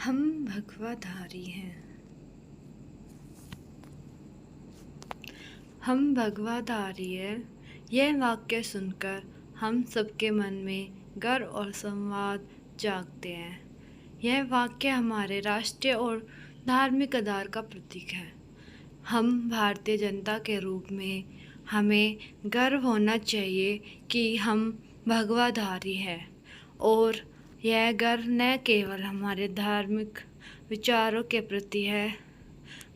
हम भगवाधारी हैं। हम भगवाधारी हैं। यह वाक्य सुनकर हम सबके मन में गर्व और संवाद जागते हैं। यह वाक्य हमारे राष्ट्रीय और धार्मिक आधार का प्रतीक है। हम भारतीय जनता के रूप में हमें गर्व होना चाहिए कि हम भगवाधारी हैं और यह गर्व न केवल हमारे धार्मिक विचारों के प्रति है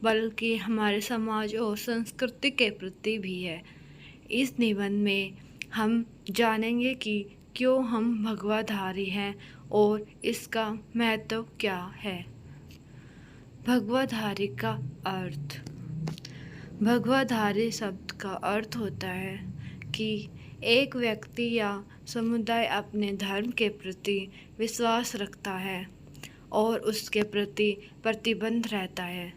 बल्कि हमारे समाज और संस्कृति के प्रति भी है। इस निबंध में हम जानेंगे कि क्यों हम भगवाधारी हैं और इसका महत्व क्या है। भगवाधारी का अर्थ। भगवाधारी शब्द का अर्थ होता है कि एक व्यक्ति या समुदाय अपने धर्म के प्रति विश्वास रखता है और उसके प्रति प्रतिबद्ध रहता है।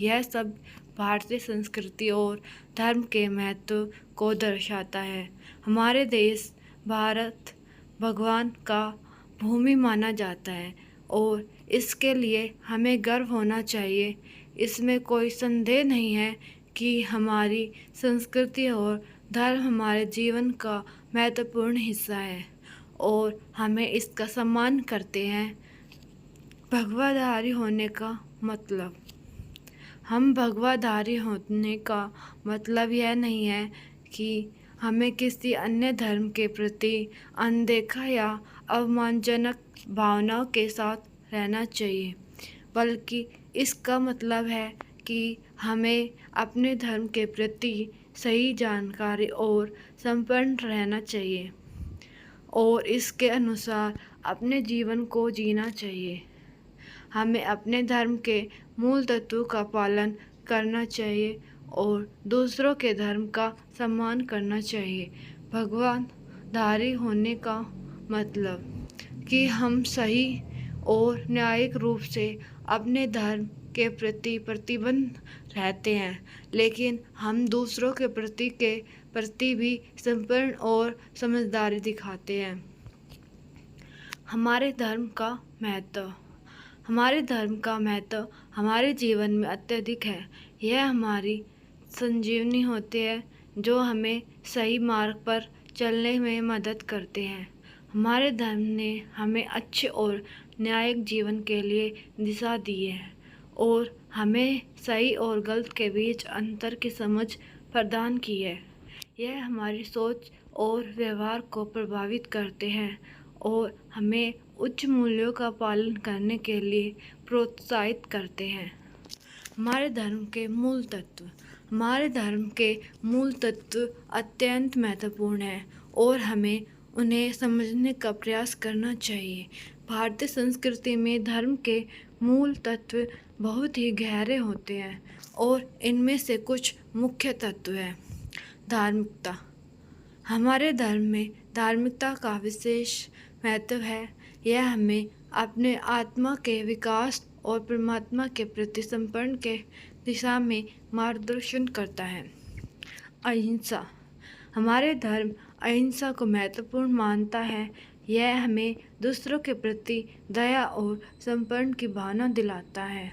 यह शब्द भारतीय संस्कृति और धर्म के महत्व को दर्शाता है। हमारे देश भारत भगवान का भूमि माना जाता है और इसके लिए हमें गर्व होना चाहिए। इसमें कोई संदेह नहीं है कि हमारी संस्कृति और धर्म हमारे जीवन का महत्वपूर्ण हिस्सा है और हमें इसका सम्मान करते हैं। भगवाधारी होने का मतलब। हम भगवाधारी होने का मतलब यह नहीं है कि हमें किसी अन्य धर्म के प्रति अनदेखा या अवमानजनक भावनाओं के साथ रहना चाहिए, बल्कि इसका मतलब है कि हमें अपने धर्म के प्रति सही जानकारी और संपन्न रहना चाहिए और इसके अनुसार अपने जीवन को जीना चाहिए। हमें अपने धर्म के मूल तत्वों का पालन करना चाहिए और दूसरों के धर्म का सम्मान करना चाहिए। भगवाधारी होने का मतलब कि हम सही और न्यायिक रूप से अपने धर्म के प्रति प्रतिबद्ध रहते हैं, लेकिन हम दूसरों के प्रति भी संपूर्ण और समझदारी दिखाते हैं। हमारे धर्म का महत्व। हमारे धर्म का महत्व हमारे जीवन में अत्यधिक है। यह हमारी संजीवनी होते हैं जो हमें सही मार्ग पर चलने में मदद करते हैं। हमारे धर्म ने हमें अच्छे और न्यायिक जीवन के लिए दिशा दी है और हमें सही और गलत के बीच अंतर की समझ प्रदान की है। यह हमारी सोच और व्यवहार को प्रभावित करते हैं और हमें उच्च मूल्यों का पालन करने के लिए प्रोत्साहित करते हैं। हमारे धर्म के मूल तत्व। हमारे धर्म के मूल तत्व अत्यंत महत्वपूर्ण हैं और हमें उन्हें समझने का प्रयास करना चाहिए। भारतीय संस्कृति में धर्म के मूल तत्व बहुत ही गहरे होते हैं और इनमें से कुछ मुख्य तत्व हैं। धार्मिकता। हमारे धर्म में धार्मिकता का विशेष महत्व है। यह हमें अपने आत्मा के विकास और परमात्मा के प्रति समर्पण के दिशा में मार्गदर्शन करता है। अहिंसा। हमारे धर्म अहिंसा को महत्वपूर्ण मानता है। यह हमें दूसरों के प्रति दया और समर्पण की भावना दिलाता है।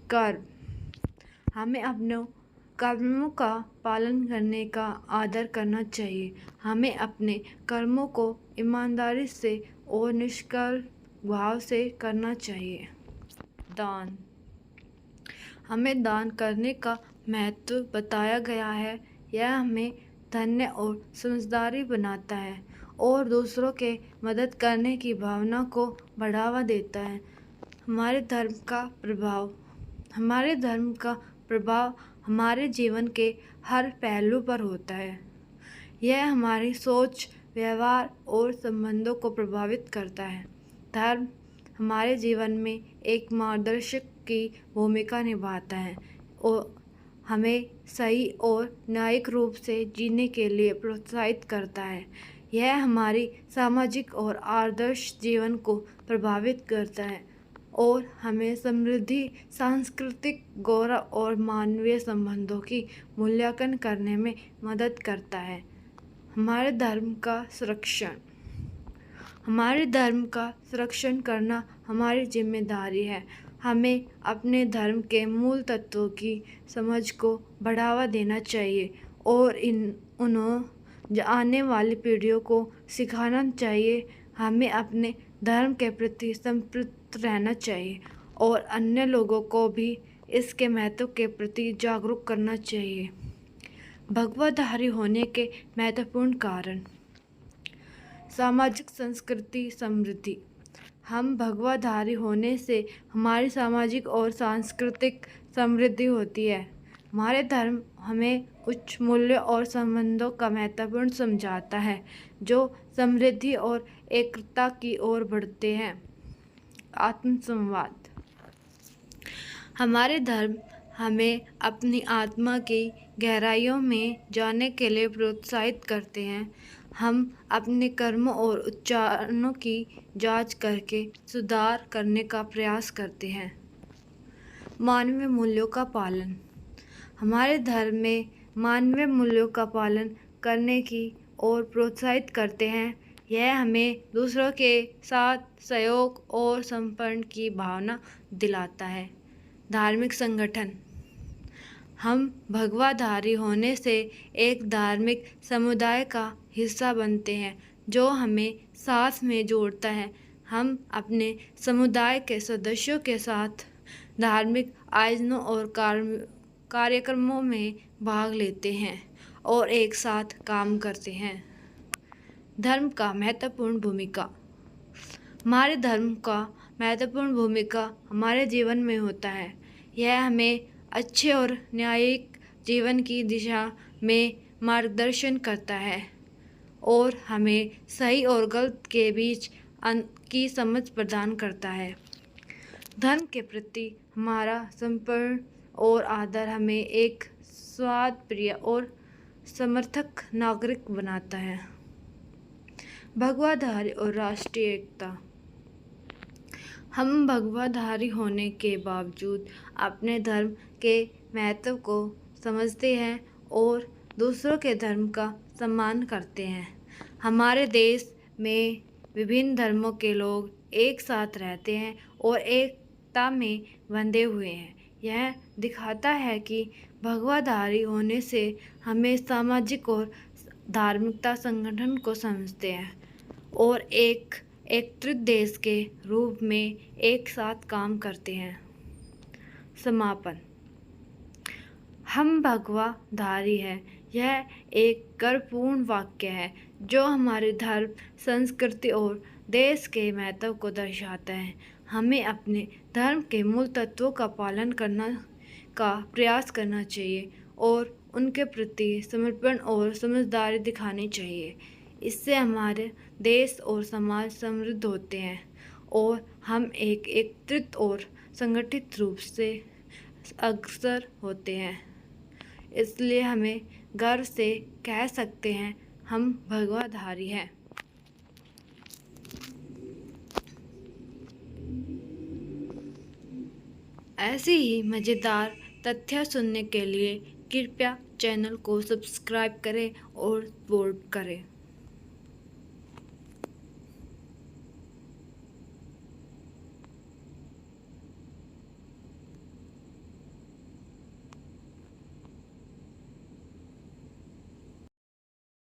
कर्म। हमें अपनों कर्मों का पालन करने का आदर करना चाहिए। हमें अपने कर्मों को ईमानदारी से और निष्कर्ष भाव से करना चाहिए। दान। हमें दान करने का महत्व बताया गया है। यह हमें धन्य और समझदारी बनाता है और दूसरों के मदद करने की भावना को बढ़ावा देता है। हमारे धर्म का प्रभाव। हमारे धर्म का प्रभाव हमारे जीवन के हर पहलू पर होता है। यह हमारी सोच, व्यवहार और संबंधों को प्रभावित करता है। धर्म हमारे जीवन में एक मार्गदर्शक की भूमिका निभाता है और हमें सही और न्यायिक रूप से जीने के लिए प्रोत्साहित करता है। यह हमारी सामाजिक और आदर्श जीवन को प्रभावित करता है और हमें समृद्धि, सांस्कृतिक गौरव और मानवीय संबंधों की मूल्यांकन करने में मदद करता है। हमारे धर्म का संरक्षण। हमारे धर्म का संरक्षण करना हमारी जिम्मेदारी है। हमें अपने धर्म के मूल तत्वों की समझ को बढ़ावा देना चाहिए और उन्हें आने वाली पीढ़ियों को सिखाना चाहिए। हमें अपने धर्म के प्रति संतृप्त रहना चाहिए और अन्य लोगों को भी इसके महत्व के प्रति जागरूक करना चाहिए। भगवाधारी होने के महत्वपूर्ण कारण। सामाजिक संस्कृति समृद्धि। हम भगवाधारी होने से हमारी सामाजिक और सांस्कृतिक समृद्धि होती है। हमारे धर्म हमें उच्च मूल्यों और संबंधों का महत्वपूर्ण समझाता है जो समृद्धि और एकता की ओर बढ़ते हैं। आत्मसंवाद। हमारे धर्म हमें अपनी आत्मा की गहराइयों में जाने के लिए प्रोत्साहित करते हैं। हम अपने कर्मों और उच्चारणों की जांच करके सुधार करने का प्रयास करते हैं। मानवीय मूल्यों का पालन। हमारे धर्म में मानवीय मूल्यों का पालन करने की ओर प्रोत्साहित करते हैं। यह हमें दूसरों के साथ सहयोग और समर्पण की भावना दिलाता है। धार्मिक संगठन। हम भगवाधारी होने से एक धार्मिक समुदाय का हिस्सा बनते हैं जो हमें साथ में जोड़ता है। हम अपने समुदाय के सदस्यों के साथ धार्मिक आयोजनों और कार्यक्रमों में भाग लेते हैं और एक साथ काम करते हैं। धर्म का महत्वपूर्ण भूमिका। हमारे धर्म का महत्वपूर्ण भूमिका हमारे जीवन में होता है। यह हमें अच्छे और न्यायिक जीवन की दिशा में मार्गदर्शन करता है और हमें सही और गलत के बीच की समझ प्रदान करता है। धर्म के प्रति हमारा समर्पण और आदर हमें एक स्वार्थप्रिय और समर्थक नागरिक बनाता है। भगवाधारी और राष्ट्रीय एकता। हम भगवाधारी होने के बावजूद अपने धर्म के महत्व को समझते हैं और दूसरों के धर्म का सम्मान करते हैं। हमारे देश में विभिन्न धर्मों के लोग एक साथ रहते हैं और एकता में बंधे हुए हैं। यह दिखाता है कि भगवाधारी होने से हमें सामाजिक और धार्मिकता संगठन को समझते हैं और एक एकत्रित देश के रूप में एक साथ काम करते हैं। समापन। हम भगवाधारी हैं। यह एक गर्वपूर्ण वाक्य है जो हमारे धर्म, संस्कृति और देश के महत्व को दर्शाता है। हमें अपने धर्म के मूल तत्वों का पालन करना का प्रयास करना चाहिए और उनके प्रति समर्पण और समझदारी दिखानी चाहिए। इससे हमारे देश और समाज समृद्ध होते हैं और हम एक एकत्रित और संगठित रूप से अग्रसर होते हैं। इसलिए हमें गर्व से कह सकते हैं हम भगवाधारी हैं। ऐसे ही मज़ेदार तथ्य सुनने के लिए कृपया चैनल को सब्सक्राइब करें और वोट करें।